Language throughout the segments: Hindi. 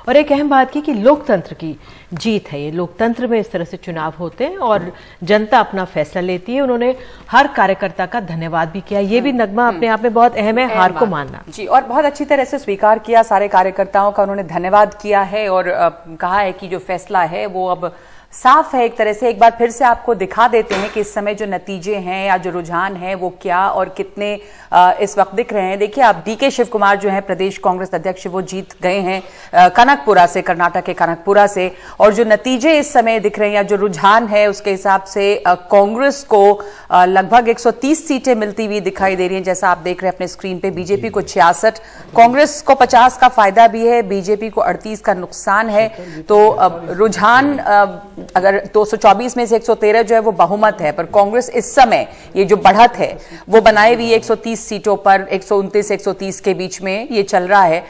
और एक अहम बात की कि लोकतंत्र की जीत है ये। लोकतंत्र में इस तरह से चुनाव होते हैं और जनता अपना फैसला लेती है। उन्होंने हर कार्यकर्ता का धन्यवाद भी किया। ये भी नगमा अपने आप में बहुत अहम है, हार को मानना जी, और बहुत अच्छी तरह से स्वीकार किया, सारे कार्यकर्ताओं का उन्होंने धन्यवाद किया है और कहा है कि जो फैसला है वो अब साफ है। एक तरह से एक बार फिर से आपको दिखा देते हैं कि इस समय जो नतीजे हैं या जो रुझान है वो क्या और कितने इस वक्त दिख रहे हैं। देखिए, आप डीके शिव कुमार जो है प्रदेश कांग्रेस अध्यक्ष, वो जीत गए हैं कनकपुरा से, कर्नाटक के कनकपुरा से, और जो नतीजे इस समय दिख रहे हैं या जो रुझान है उसके हिसाब से कांग्रेस को लगभग 130 सीटें मिलती हुई दिखाई दे रही हैं, जैसा आप देख रहे हैं अपने स्क्रीन पे। बीजेपी को 66, कांग्रेस को 50 का फायदा भी है, बीजेपी को 38 का नुकसान है। तो रुझान अगर 224 में से 113 जो है वो बहुमत है, पर कांग्रेस इस समय ये जो बढ़त है वो बनाए हुई 130 सीटों पर 129 130 के बीच में ये चल रहा है।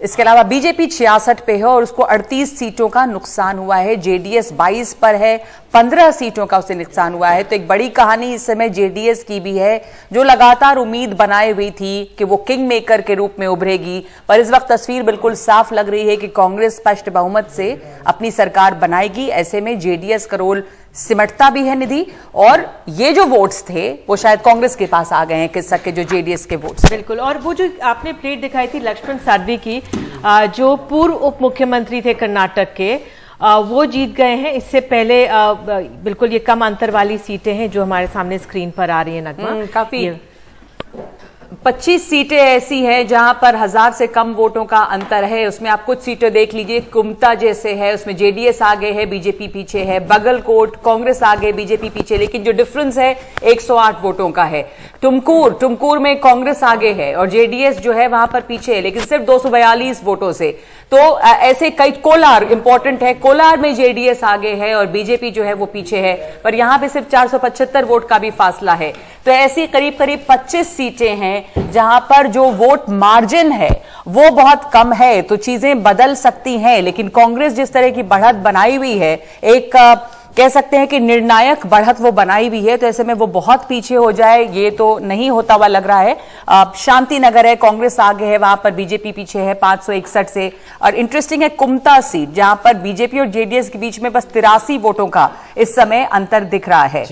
इसके अलावा बीजेपी 66 पे है और उसको 38 सीटों का नुकसान हुआ है। जेडीएस 22 पर है, 15 सीटों का उसे नुकसान हुआ है। तो एक बड़ी कहानी इस समय जेडीएस की भी है, जो लगातार उम्मीद बनाए हुई थी कि वो किंग मेकर के रूप में उभरेगी, पर इस वक्त तस्वीर बिल्कुल साफ लग रही है कि कांग्रेस स्पष्ट बहुमत से अपनी सरकार बनाएगी। ऐसे में जेडीएस का रोल सिमटता भी है निधि, और ये जो वोट्स थे वो शायद कांग्रेस के पास आ गए हैं, किस के जो जेडीएस के वोट्स। बिल्कुल, और वो जो आपने प्लेट दिखाई थी लक्ष्मण साध्वी की, जो पूर्व उप मुख्यमंत्री थे कर्नाटक के, वो जीत गए हैं। इससे पहले बिल्कुल ये कम अंतर वाली सीटें हैं जो हमारे सामने स्क्रीन पर आ रही है नगमा। काफी 25 सीटें ऐसी हैं जहां पर 1000 से कम वोटों का अंतर है। उसमें आप कुछ सीटें देख लीजिए, कुमता जैसे है उसमें जेडीएस आगे है, बीजेपी पीछे है। बगलकोट कांग्रेस आगे, बीजेपी पीछे, लेकिन जो डिफरेंस है 108 वोटों का है। टुमकुर में कांग्रेस आगे है और जेडीएस जो है वहां पर पीछे है, लेकिन सिर्फ 242 वोटों से। तो ऐसे कई, कोलार इंपॉर्टेंट है, कोलार में जेडीएस आगे है और बीजेपी जो है वो पीछे है, पर यहां पे सिर्फ 475 वोट का भी फासला है। तो ऐसी करीब करीब 25 सीटें हैं जहां पर जो वोट मार्जिन है वो बहुत कम है। तो चीजें बदल सकती हैं, लेकिन कांग्रेस जिस तरह की बढ़त बनाई हुई है, एक कह सकते हैं कि निर्णायक बढ़त वो बनाई हुई है, तो ऐसे में वो बहुत पीछे हो जाए ये तो नहीं होता हुआ लग रहा है। शांति नगर है, कांग्रेस आगे है, वहां पर बीजेपी पीछे है 561 से। और इंटरेस्टिंग है कुमता सीट, जहां पर बीजेपी और जेडीएस के बीच में बस 83 वोटों का इस समय अंतर दिख रहा है।